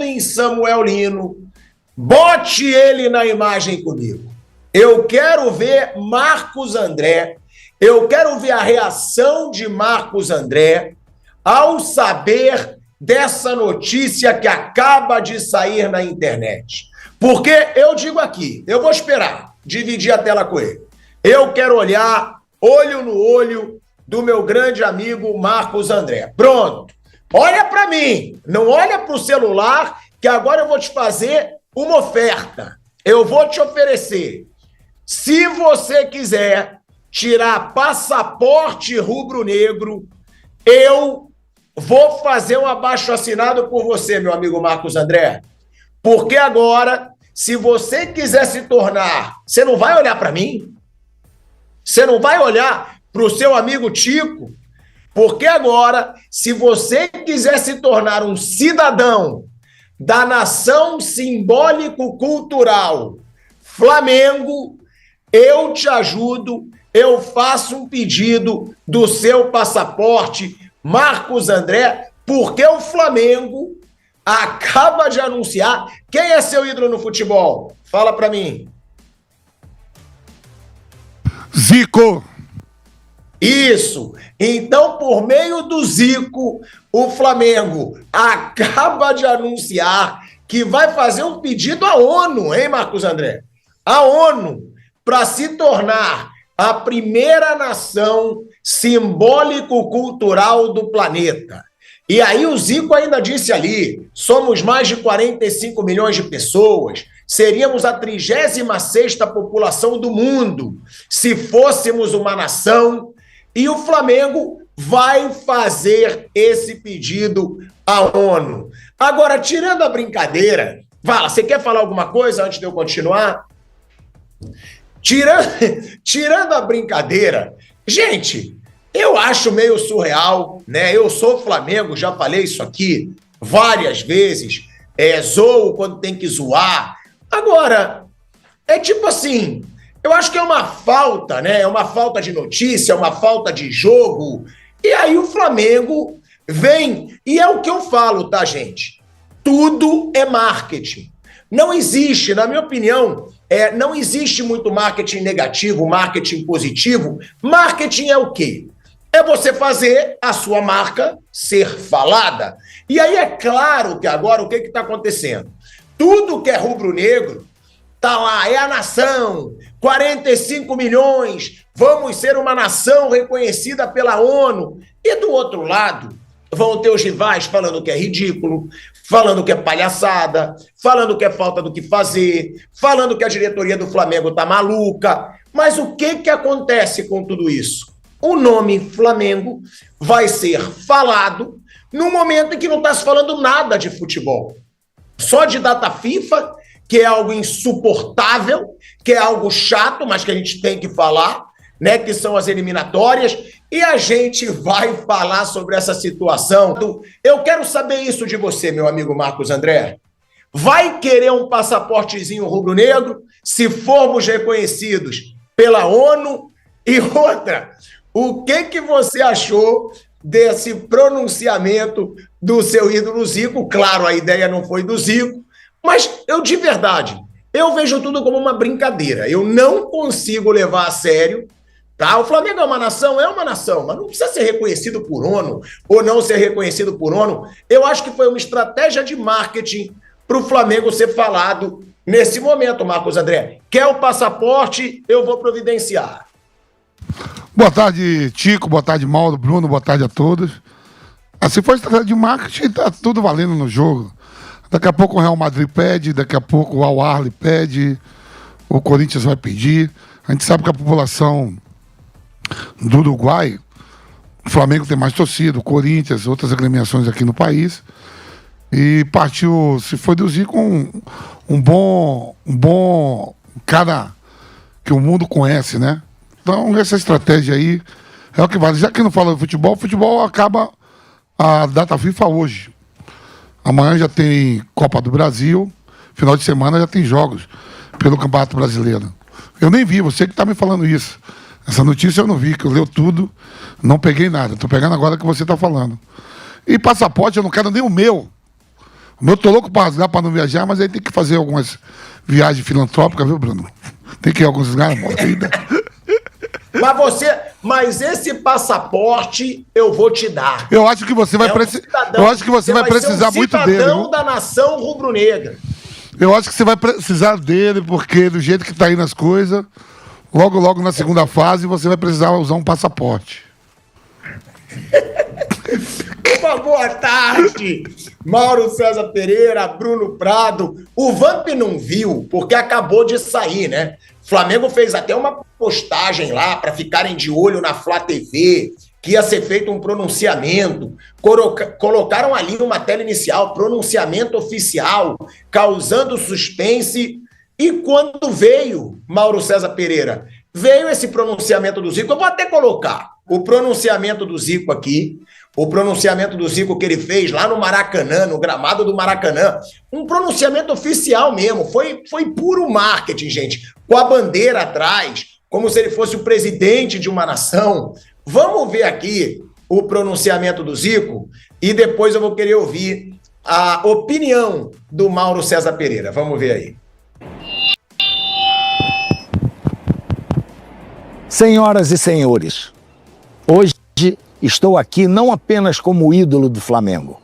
falando em Samuel Lino, bote ele na imagem comigo. Eu quero ver Marcos André, eu quero ver a reação de Marcos André ao saber dessa notícia que acaba de sair na internet. Porque eu digo aqui, eu vou esperar, dividir a tela com ele. Eu quero olhar olho no olho do meu grande amigo Marcos André. Pronto. Olha para mim, não olha para o celular, que agora eu vou te fazer uma oferta. Eu vou te oferecer. Se você quiser tirar passaporte rubro-negro, eu vou fazer um abaixo-assinado por você, meu amigo Marcos André. Porque agora, se você quiser se tornar... Você não vai olhar para mim? Você não vai olhar para o seu amigo Tico? Porque agora, se você quiser se tornar um cidadão da nação simbólico-cultural Flamengo, eu te ajudo, eu faço um pedido do seu passaporte, Marcos André, porque o Flamengo acaba de anunciar. Quem é seu ídolo no futebol? Fala pra mim. Zico. Isso. Então, por meio do Zico, o Flamengo acaba de anunciar que vai fazer um pedido à ONU, hein, Marcos André? A ONU, para se tornar a primeira nação simbólico-cultural do planeta. E aí o Zico ainda disse ali, somos mais de 45 milhões de pessoas, seríamos a 36ª população do mundo se fôssemos uma nação, e o Flamengo vai fazer esse pedido à ONU. Agora, tirando a brincadeira, Vala, você quer falar alguma coisa antes de eu continuar? Tirando a brincadeira, gente, eu acho meio surreal, né? Eu sou Flamengo, já falei isso aqui várias vezes, zoo quando tem que zoar. Agora, é tipo assim, eu acho que é uma falta, né? É uma falta de notícia, é uma falta de jogo. E aí o Flamengo vem, e é o que eu falo, tá, gente? Tudo é marketing. Não existe, na minha opinião, não existe muito marketing negativo, marketing positivo. Marketing é o quê? É você fazer a sua marca ser falada. E aí é claro que agora o que está acontecendo? Tudo que é rubro-negro tá lá, é a nação, 45 milhões, vamos ser uma nação reconhecida pela ONU. E do outro lado, vão ter os rivais falando que é ridículo, falando que é palhaçada, falando que é falta do que fazer, falando que a diretoria do Flamengo tá maluca. Mas o que acontece com tudo isso? O nome Flamengo vai ser falado no momento em que não está se falando nada de futebol. Só de data FIFA, que é algo insuportável, que é algo chato, mas que a gente tem que falar, né? Que são as eliminatórias. E a gente vai falar sobre essa situação. Eu quero saber isso de você, meu amigo Marcos André. Vai querer um passaportezinho rubro-negro se formos reconhecidos pela ONU? E outra, o que você achou desse pronunciamento do seu ídolo Zico? Claro, a ideia não foi do Zico, mas eu de verdade, eu vejo tudo como uma brincadeira. Eu não consigo levar a sério. Tá? O Flamengo é uma nação, mas não precisa ser reconhecido por ONU ou não ser reconhecido por ONU. Eu acho que foi uma estratégia de marketing para o Flamengo ser falado nesse momento, Marcos André. Quer o passaporte? Eu vou providenciar. Boa tarde, Tico, boa tarde, Mauro, Bruno, boa tarde a todos. Se for estratégia de marketing, tá tudo valendo no jogo. Daqui a pouco o Real Madrid pede, daqui a pouco o Al-Ahly pede, o Corinthians vai pedir. A gente sabe que a população do Uruguai, o Flamengo tem mais torcida, o Corinthians, outras agremiações aqui no país, e partiu, se foi do Zico, um bom cara que o mundo conhece, né? Então essa estratégia aí é o que vale. Já que não fala de futebol, o futebol acaba a data FIFA hoje. Amanhã já tem Copa do Brasil, final de semana já tem jogos pelo Campeonato Brasileiro. Eu nem vi, você que está me falando isso. Essa notícia eu não vi, que eu leu tudo, não peguei nada. Estou pegando agora que você está falando. E passaporte, eu não quero nem o meu. Eu tô louco pra rasgar, pra não viajar, mas aí tem que fazer algumas viagens filantrópicas, viu, Bruno? Tem que ir a alguns lugares, ainda. Mas esse passaporte eu vou te dar. Eu acho que você vai precisar muito dele. Cidadão da nação rubro-negra. Eu acho que você vai precisar dele, porque do jeito que tá indo as coisas, logo na segunda fase, você vai precisar usar um passaporte. Uma boa tarde, Mauro César Pereira, Bruno Prado. O Vamp não viu, porque acabou de sair, né? O Flamengo fez até uma postagem lá para ficarem de olho na Flá TV, que ia ser feito um pronunciamento. Colocaram ali uma tela inicial, pronunciamento oficial, causando suspense. E quando veio, Mauro César Pereira, veio esse pronunciamento do Zico, eu vou até colocar o pronunciamento do Zico aqui, o pronunciamento do Zico que ele fez lá no Maracanã, no gramado do Maracanã, um pronunciamento oficial mesmo, foi puro marketing, gente, com a bandeira atrás, como se ele fosse o presidente de uma nação. Vamos ver aqui o pronunciamento do Zico e depois eu vou querer ouvir a opinião do Mauro César Pereira. Vamos ver aí. Senhoras e senhores, hoje estou aqui não apenas como ídolo do Flamengo,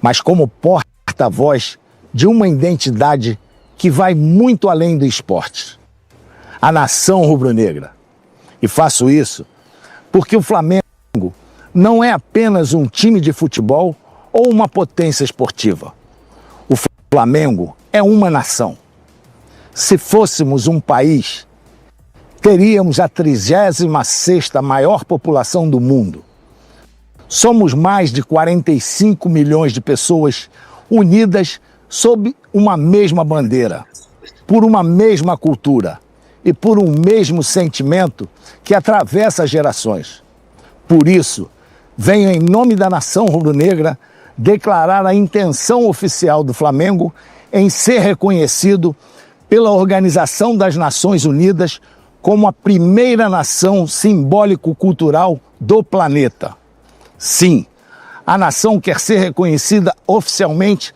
mas como porta-voz de uma identidade que vai muito além do esporte. A nação rubro-negra. E faço isso porque o Flamengo não é apenas um time de futebol ou uma potência esportiva. O Flamengo é uma nação. Se fôssemos um país, teríamos a 36ª maior população do mundo. Somos mais de 45 milhões de pessoas unidas sob uma mesma bandeira, por uma mesma cultura e por um mesmo sentimento que atravessa gerações. Por isso, venho em nome da nação rubro-negra declarar a intenção oficial do Flamengo em ser reconhecido pela Organização das Nações Unidas como a primeira nação simbólico-cultural do planeta. Sim, a nação quer ser reconhecida oficialmente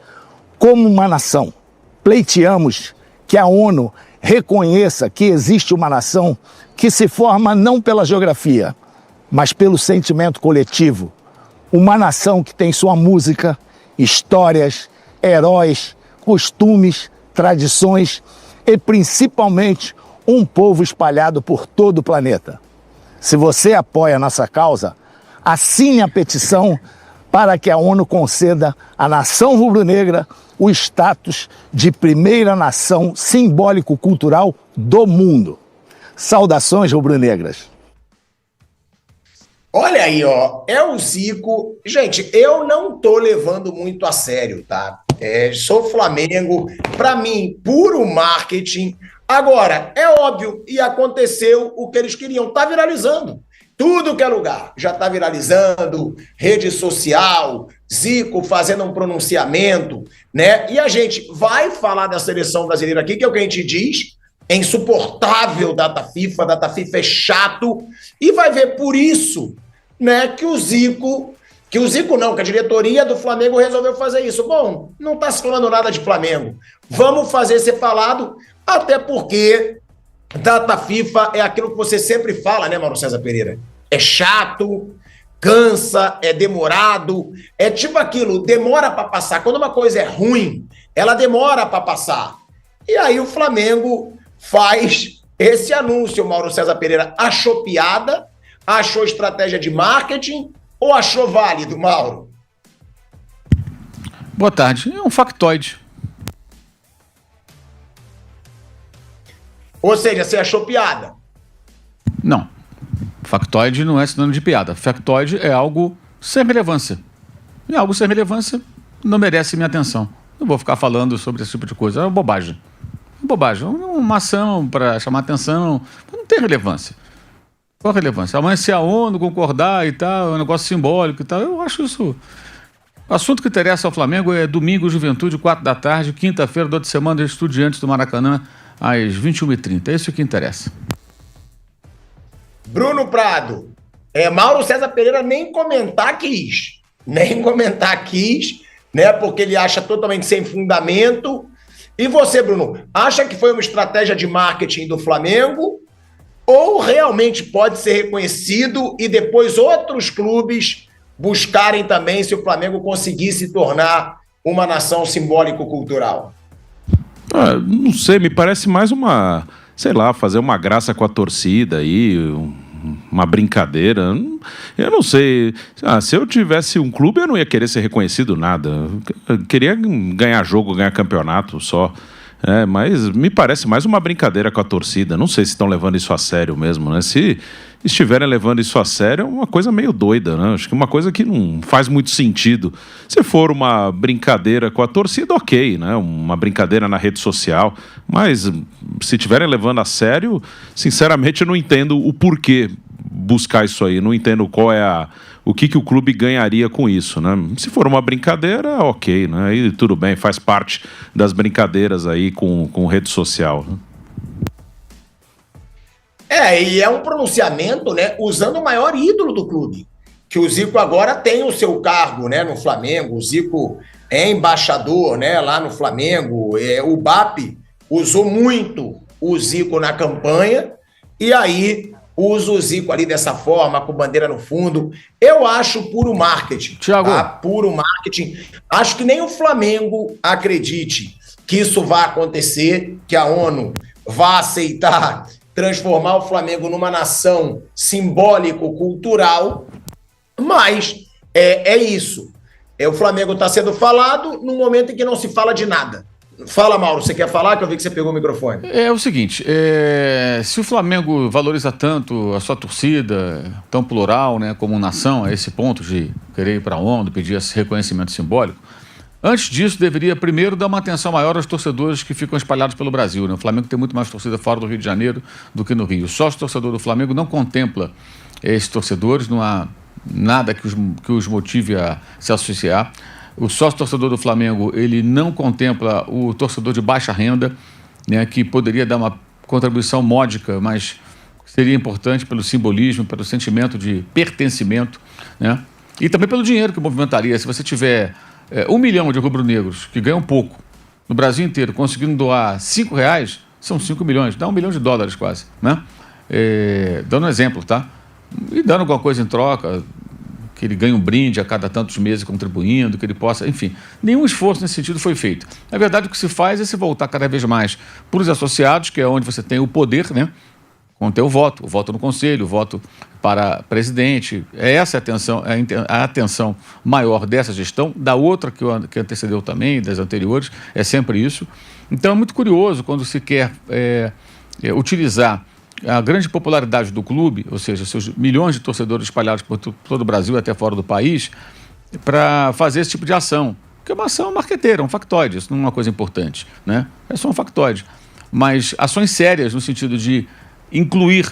como uma nação. Pleiteamos que a ONU reconheça que existe uma nação que se forma não pela geografia, mas pelo sentimento coletivo. Uma nação que tem sua música, histórias, heróis, costumes, tradições e principalmente um povo espalhado por todo o planeta. Se você apoia a nossa causa, assine a petição para que a ONU conceda à nação rubro-negra o status de primeira nação simbólico-cultural do mundo. Saudações rubro-negras. Olha aí, ó, é o Zico. Gente, eu não tô levando muito a sério, tá? Sou Flamengo, para mim, puro marketing. Agora, é óbvio, e aconteceu o que eles queriam, tá viralizando. Tudo que é lugar já está viralizando, rede social, Zico fazendo um pronunciamento, né? E a gente vai falar da seleção brasileira aqui, que é o que a gente diz, é insuportável data FIFA é chato, e vai ver por isso, né, que a diretoria do Flamengo resolveu fazer isso. Bom, não está se falando nada de Flamengo, vamos fazer ser falado, até porque data FIFA é aquilo que você sempre fala, né, Mauro César Pereira? É chato, cansa, é demorado, é tipo aquilo, demora para passar. Quando uma coisa é ruim, ela demora para passar. E aí o Flamengo faz esse anúncio, Mauro César Pereira. Achou piada? Achou estratégia de marketing? Ou achou válido, Mauro? Boa tarde. É um factoide. Ou seja, você achou piada? Não. Factoide não é sinônimo de piada. Factoide é algo sem relevância. E algo sem relevância não merece minha atenção. Não vou ficar falando sobre esse tipo de coisa. É uma bobagem. Bobagem. Uma ação para chamar atenção. Não tem relevância. Qual a relevância? Amanhã, se a ONU concordar e tal, é um negócio simbólico e tal, eu acho isso... O assunto que interessa ao Flamengo é domingo, Juventude, 4 da tarde, quinta-feira, do outra semana, Estudiantes do Maracanã, às 21h30. É isso que interessa. Bruno Prado, Mauro César Pereira nem comentar quis, né? Porque ele acha totalmente sem fundamento. E você, Bruno, acha que foi uma estratégia de marketing do Flamengo ou realmente pode ser reconhecido e depois outros clubes buscarem também se o Flamengo conseguir se tornar uma nação simbólico-cultural? Não sei, me parece mais uma, sei lá, fazer uma graça com a torcida aí, uma brincadeira. Eu não sei. Se eu tivesse um clube, eu não ia querer ser reconhecido nada. Eu queria ganhar jogo, ganhar campeonato só. Mas me parece mais uma brincadeira com a torcida. Não sei se estão levando isso a sério mesmo, né? Se estiverem levando isso a sério, é uma coisa meio doida, né? Acho que é uma coisa que não faz muito sentido. Se for uma brincadeira com a torcida, ok, né? Uma brincadeira na rede social. Mas se estiverem levando a sério, sinceramente eu não entendo o porquê buscar isso aí. Não entendo qual é o que o clube ganharia com isso, né? Se for uma brincadeira, ok, né? Aí tudo bem, faz parte das brincadeiras aí com rede social, né? E é um pronunciamento, né, usando o maior ídolo do clube, que o Zico agora tem o seu cargo, né, no Flamengo. O Zico é embaixador, né, lá no Flamengo. O BAP usou muito o Zico na campanha e aí usa o Zico ali dessa forma, com bandeira no fundo. Eu acho puro marketing. Thiago. Tá? Puro marketing. Acho que nem o Flamengo acredite que isso vai acontecer, que a ONU vai aceitar transformar o Flamengo numa nação simbólico-cultural, mas é isso. O Flamengo está sendo falado num momento em que não se fala de nada. Fala, Mauro, você quer falar? Que eu vi que você pegou o microfone. É o seguinte, se o Flamengo valoriza tanto a sua torcida, tão plural, né, como nação, a esse ponto de querer ir para a ONU, pedir esse reconhecimento simbólico, antes disso, deveria primeiro dar uma atenção maior aos torcedores que ficam espalhados pelo Brasil, né? O Flamengo tem muito mais torcida fora do Rio de Janeiro do que no Rio. O sócio-torcedor do Flamengo não contempla esses torcedores, não há nada que os motive a se associar. O sócio-torcedor do Flamengo, ele não contempla o torcedor de baixa renda, né, que poderia dar uma contribuição módica, mas seria importante pelo simbolismo, pelo sentimento de pertencimento, né? E também pelo dinheiro que movimentaria. Se você tiver 1 milhão de rubro-negros que ganham pouco no Brasil inteiro, conseguindo doar R$5, são 5 milhões, dá $1 milhão quase, né? Dando um exemplo, tá? E dando alguma coisa em troca, que ele ganhe um brinde a cada tantos meses contribuindo, que ele possa, enfim. Nenhum esforço nesse sentido foi feito. Na verdade, o que se faz é se voltar cada vez mais para os associados, que é onde você tem o poder, né? Quando tem o voto no conselho, o voto para presidente. Essa a atenção maior dessa gestão, da outra que antecedeu também, das anteriores, é sempre isso. Então é muito curioso quando se quer utilizar a grande popularidade do clube, ou seja, seus milhões de torcedores espalhados por todo o Brasil e até fora do país, para fazer esse tipo de ação. Porque é uma ação marqueteira, um factoide, isso não é uma coisa importante, né? É só um factoide. Mas ações sérias no sentido de incluir,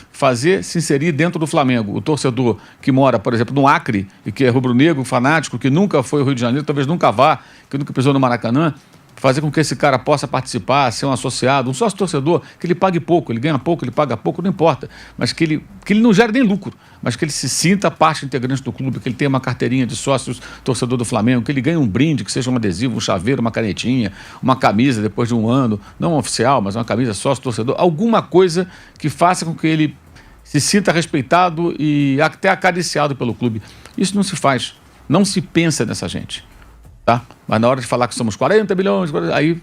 se inserir dentro do Flamengo. O torcedor que mora, por exemplo, no Acre, e que é rubro-negro, fanático, que nunca foi ao Rio de Janeiro, talvez nunca vá, que nunca pisou no Maracanã, fazer com que esse cara possa participar, ser um associado, um sócio-torcedor, que ele pague pouco, ele ganha pouco, ele paga pouco, não importa, mas que ele não gere nem lucro, mas que ele se sinta parte integrante do clube, que ele tenha uma carteirinha de sócios-torcedor do Flamengo, que ele ganhe um brinde, que seja um adesivo, um chaveiro, uma canetinha, uma camisa depois de um ano, não oficial, mas uma camisa sócio-torcedor, alguma coisa que faça com que ele se sinta respeitado e até acariciado pelo clube. Isso não se faz, não se pensa nessa gente. Tá? Mas na hora de falar que somos 40 milhões, aí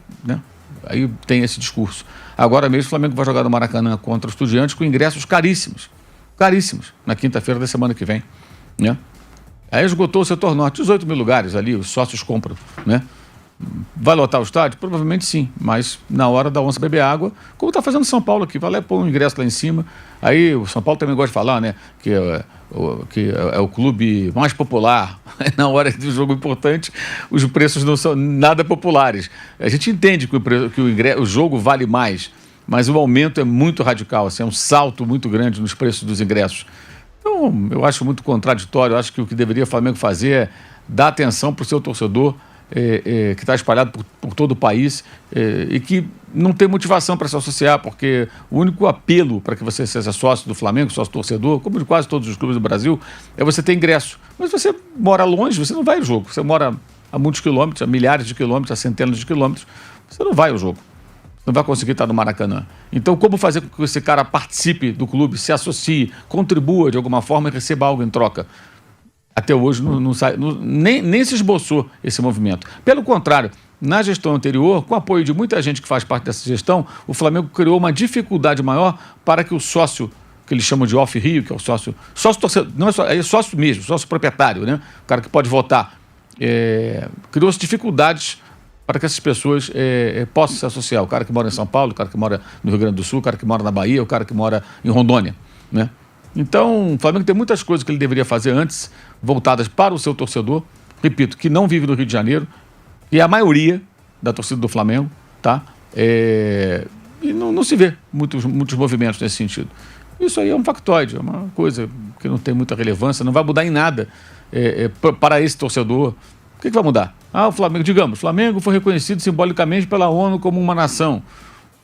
tem esse discurso. Agora mesmo o Flamengo vai jogar no Maracanã contra os Estudiantes com ingressos caríssimos, na quinta-feira da semana que vem, né? Aí esgotou o setor norte, 18 mil lugares ali, os sócios compram, né? Vai lotar o estádio? Provavelmente sim, mas na hora da onça beber água, como está fazendo São Paulo aqui, vai lá e pôr um ingresso lá em cima. Aí o São Paulo também gosta de falar, né, que é o clube mais popular. Na hora do jogo importante, os preços não são nada populares. A gente entende que o jogo vale mais, mas o aumento é muito radical, assim, é um salto muito grande nos preços dos ingressos. Então, eu acho muito contraditório. Eu acho que o que deveria o Flamengo fazer é dar atenção para o seu torcedor, que está espalhado por todo o país, e que não tem motivação para se associar, porque o único apelo para que você seja sócio do Flamengo, sócio torcedor, como de quase todos os clubes do Brasil, é você ter ingresso. Mas você mora longe, você não vai ao jogo. Você mora a muitos quilômetros, a milhares de quilômetros, a centenas de quilômetros, você não vai ao jogo. Não vai conseguir estar no Maracanã. Então, como fazer com que esse cara participe do clube, se associe, contribua de alguma forma e receba algo em troca? Até hoje nem se esboçou esse movimento. Pelo contrário, na gestão anterior, com o apoio de muita gente que faz parte dessa gestão, o Flamengo criou uma dificuldade maior para que o sócio, que eles chamam de off-Rio, que é o sócio torcedor, não é sócio mesmo, sócio proprietário, né? O cara que pode votar. Criou-se dificuldades para que essas pessoas possam se associar. O cara que mora em São Paulo, o cara que mora no Rio Grande do Sul, o cara que mora na Bahia, o cara que mora em Rondônia, né? Então, o Flamengo tem muitas coisas que ele deveria fazer antes, voltadas para o seu torcedor, repito, que não vive no Rio de Janeiro, e a maioria da torcida do Flamengo, tá? E não se vê muitos movimentos nesse sentido. Isso aí é um factoide, é uma coisa que não tem muita relevância, não vai mudar em nada para esse torcedor. O que vai mudar? O Flamengo, digamos, o Flamengo foi reconhecido simbolicamente pela ONU como uma nação.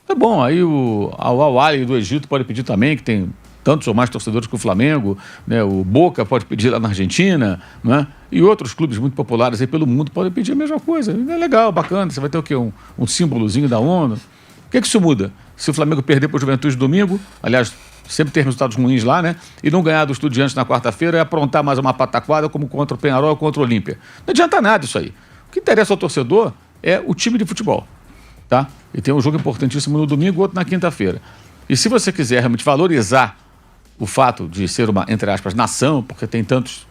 Tá bom, aí o Al-Ahly do Egito pode pedir também, que tem tantos ou mais torcedores que o Flamengo, né? O Boca pode pedir lá na Argentina, né? E outros clubes muito populares aí pelo mundo podem pedir a mesma coisa. É legal, bacana, você vai ter o quê? Um símbolozinho da ONU. O que isso muda? Se o Flamengo perder para o Juventude domingo, aliás, sempre ter resultados ruins lá, né? E não ganhar do Estudiantes na quarta-feira, aprontar mais uma pataquada como contra o Peñarol ou contra o Olímpia. Não adianta nada isso aí. O que interessa ao torcedor é o time de futebol, tá? E tem um jogo importantíssimo no domingo, outro na quinta-feira. E se você quiser realmente valorizar o fato de ser uma, entre aspas, nação, porque tem tantos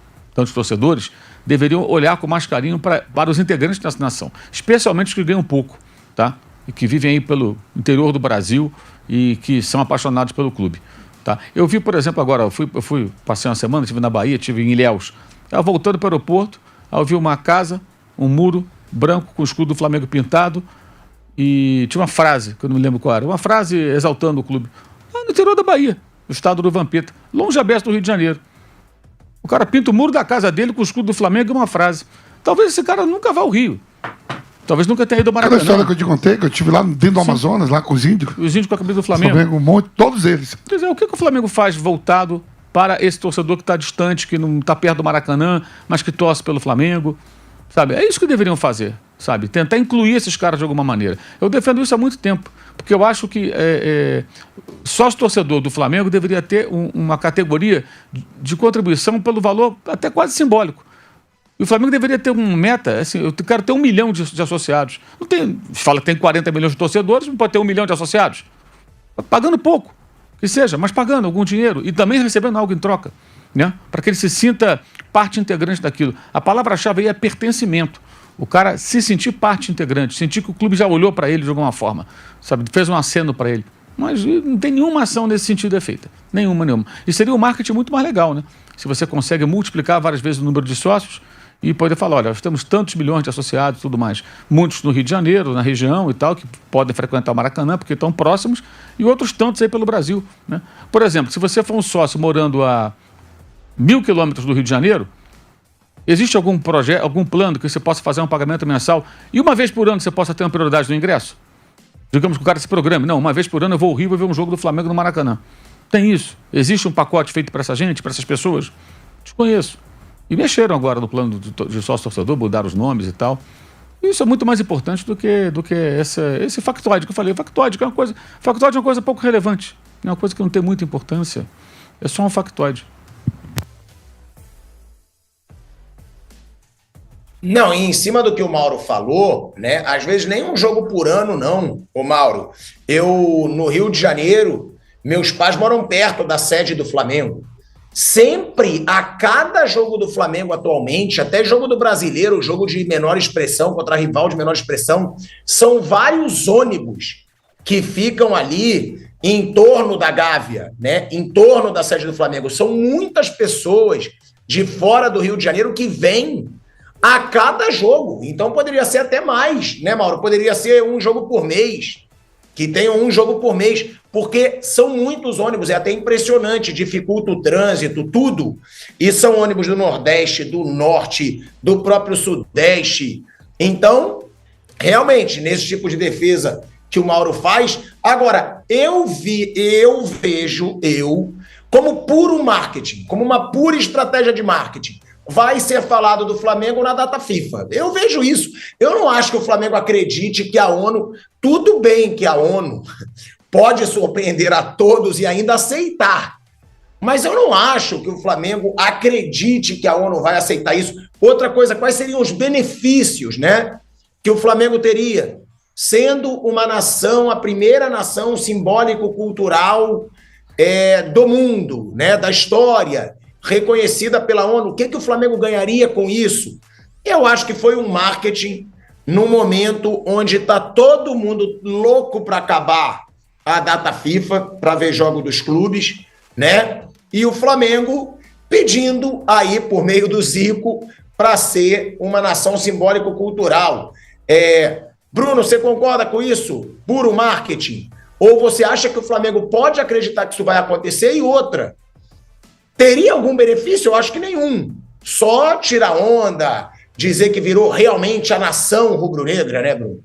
torcedores, deveriam olhar com mais carinho para os integrantes dessa nação, especialmente os que ganham pouco, tá? E que vivem aí pelo interior do Brasil e que são apaixonados pelo clube, tá? Eu vi, por exemplo, agora, eu fui passei uma semana, estive na Bahia, estive em Ilhéus, voltando para o aeroporto, eu vi uma casa, um muro branco com o escudo do Flamengo pintado e tinha uma frase, que eu não me lembro qual era, uma frase exaltando o clube, no interior da Bahia, no estado do Vampeta, longe aberto do Rio de Janeiro. O cara pinta o muro da casa dele com o escudo do Flamengo e uma frase. Talvez esse cara nunca vá ao Rio. Talvez nunca tenha ido ao Maracanã. Aquela história que eu te contei, que eu estive lá dentro do Amazonas, lá com os índios. Os índios com a camisa do Flamengo. Um monte, todos eles. Quer dizer, o que o Flamengo faz voltado para esse torcedor que está distante, que não está perto do Maracanã, mas que torce pelo Flamengo? Sabe? É isso que deveriam fazer, sabe? Tentar incluir esses caras de alguma maneira. Eu defendo isso há muito tempo, porque eu acho que sócio-torcedor do Flamengo deveria ter uma categoria de contribuição pelo valor até quase simbólico. E o Flamengo deveria ter uma meta, assim, eu quero ter 1 milhão de associados. Não tem, fala que tem 40 milhões de torcedores, não pode ter 1 milhão de associados. Pagando pouco, que seja, mas pagando algum dinheiro e também recebendo algo em troca, né? Para que ele se sinta parte integrante daquilo. A palavra-chave aí é pertencimento. O cara se sentir parte integrante, sentir que o clube já olhou para ele de alguma forma, sabe, fez um aceno para ele. Mas não tem nenhuma ação nesse sentido feita. Nenhuma. E seria um marketing muito mais legal, né? Se você consegue multiplicar várias vezes o número de sócios e poder falar, olha, nós temos tantos milhões de associados e tudo mais. Muitos no Rio de Janeiro, na região e tal, que podem frequentar o Maracanã porque estão próximos, e outros tantos aí pelo Brasil, né? Por exemplo, se você for um sócio morando a 1.000 quilômetros do Rio de Janeiro, existe algum projeto, algum plano que você possa fazer um pagamento mensal e uma vez por ano você possa ter uma prioridade no ingresso? Digamos que o cara se programe. Não, uma vez por ano eu vou ao Rio e vou ver um jogo do Flamengo no Maracanã. Tem isso. Existe um pacote feito para essa gente, para essas pessoas? Desconheço. E mexeram agora no plano de sócio-torcedor, mudaram os nomes e tal. Isso é muito mais importante do que esse factoide que eu falei. Factoide é uma coisa pouco relevante. É uma coisa que não tem muita importância. É só um factoide. Não, e em cima do que o Mauro falou, né? Às vezes nem um jogo por ano, não, ô Mauro. Eu, no Rio de Janeiro, meus pais moram perto da sede do Flamengo. Sempre, a cada jogo do Flamengo atualmente, até jogo do Brasileiro, jogo de menor expressão contra rival de menor expressão, são vários ônibus que ficam ali em torno da Gávea, né? Em torno da sede do Flamengo. São muitas pessoas de fora do Rio de Janeiro que vêm a cada jogo. Então poderia ser até mais, né, Mauro? Poderia ser um jogo por mês, que tenham um jogo por mês, porque são muitos ônibus, é até impressionante, dificulta o trânsito, tudo. E são ônibus do Nordeste, do Norte, do próprio Sudeste. Então, realmente, nesse tipo de defesa que o Mauro faz, agora, eu vejo como puro marketing, como uma pura estratégia de marketing. vai ser falado do Flamengo na data FIFA. Eu vejo isso. Eu não acho que o Flamengo acredite que a ONU... Tudo bem que a ONU pode surpreender a todos e ainda aceitar. Mas eu não acho que o Flamengo acredite que a ONU vai aceitar isso. Outra coisa, quais seriam os benefícios, né, que o Flamengo teria, sendo uma nação, a primeira nação simbólico-cultural do mundo, né, da história, reconhecida pela ONU. O que o Flamengo ganharia com isso? Eu acho que foi um marketing no momento onde está todo mundo louco para acabar a data FIFA, para ver jogo dos clubes, né? E o Flamengo pedindo aí, por meio do Zico, para ser uma nação simbólico-cultural. Bruno, você concorda com isso? Puro marketing? Ou você acha que o Flamengo pode acreditar que isso vai acontecer? E outra, teria algum benefício? Eu acho que nenhum. Só tirar onda, dizer que virou realmente a nação rubro-negra, né, Bruno?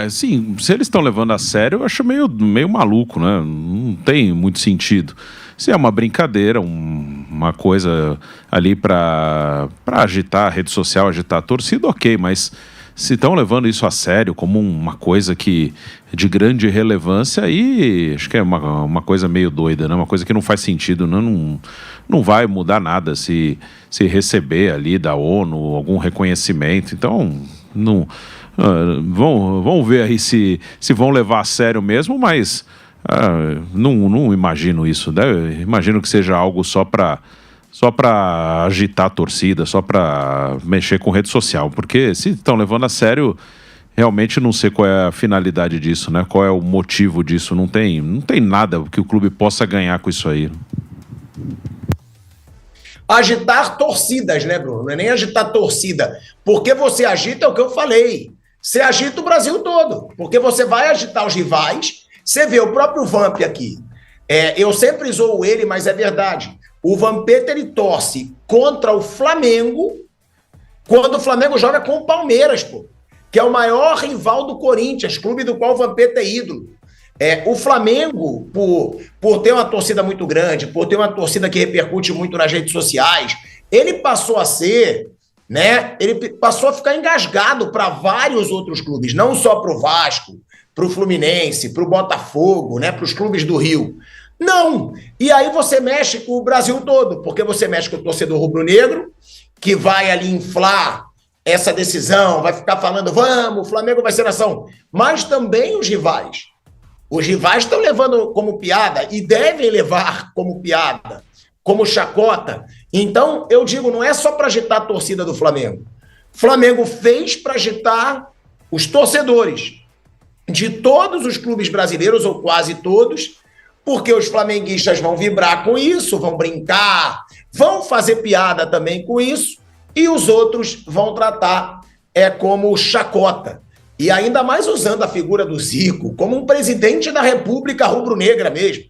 Sim, se eles estão levando a sério, eu acho meio maluco, né? Não tem muito sentido. Se é uma brincadeira, uma coisa ali para agitar a rede social, agitar a torcida, ok, mas se estão levando isso a sério como uma coisa de grande relevância, aí acho que é uma coisa meio doida, né? Uma coisa que não faz sentido, né? Não vai mudar nada se receber ali da ONU algum reconhecimento. Então, não, vamos ver aí se vão levar a sério mesmo, mas não imagino isso, né? Imagino que seja algo só para agitar a torcida, só para mexer com rede social, porque se estão levando a sério, realmente não sei qual é a finalidade disso, né? Qual é o motivo disso? Não tem nada que o clube possa ganhar com isso aí. Agitar torcidas, né, Bruno? Não é nem agitar torcida, porque você agita, é o que eu falei, você agita o Brasil todo, porque você vai agitar os rivais. Você vê o próprio Vamp aqui, eu sempre zoo ele, mas é verdade. O Vampeta, ele torce contra o Flamengo quando o Flamengo joga com o Palmeiras, pô, que é o maior rival do Corinthians, clube do qual o Vampeta é ídolo. O Flamengo, por ter uma torcida muito grande, por ter uma torcida que repercute muito nas redes sociais, ele passou a ser, né? Ele passou a ficar engasgado para vários outros clubes, não só para o Vasco, para o Fluminense, para o Botafogo, né? Para os clubes do Rio. Não! E aí você mexe com o Brasil todo, porque você mexe com o torcedor rubro-negro, que vai ali inflar essa decisão, vai ficar falando, vamos, o Flamengo vai ser nação. Mas também os rivais. Os rivais estão levando como piada e devem levar como piada, como chacota. Então, eu digo, não é só para agitar a torcida do Flamengo. O Flamengo fez para agitar os torcedores de todos os clubes brasileiros, ou quase todos, porque os flamenguistas vão vibrar com isso, vão brincar, vão fazer piada também com isso, e os outros vão tratar como chacota. E ainda mais usando a figura do Zico como um presidente da República Rubro-Negra mesmo.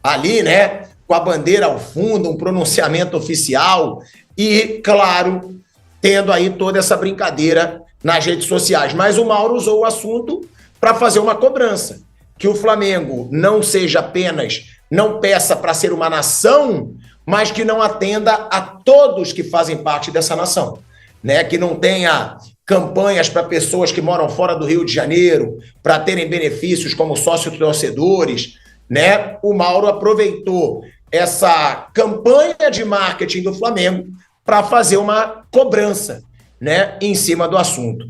Ali, né, com a bandeira ao fundo, um pronunciamento oficial e, claro, tendo aí toda essa brincadeira nas redes sociais. Mas o Mauro usou o assunto para fazer uma cobrança. Que o Flamengo não seja apenas, não peça para ser uma nação, mas que não atenda a todos que fazem parte dessa nação, né? Que não tenha campanhas para pessoas que moram fora do Rio de Janeiro, para terem benefícios como sócio-torcedores, né? O Mauro aproveitou essa campanha de marketing do Flamengo para fazer uma cobrança, né, em cima do assunto.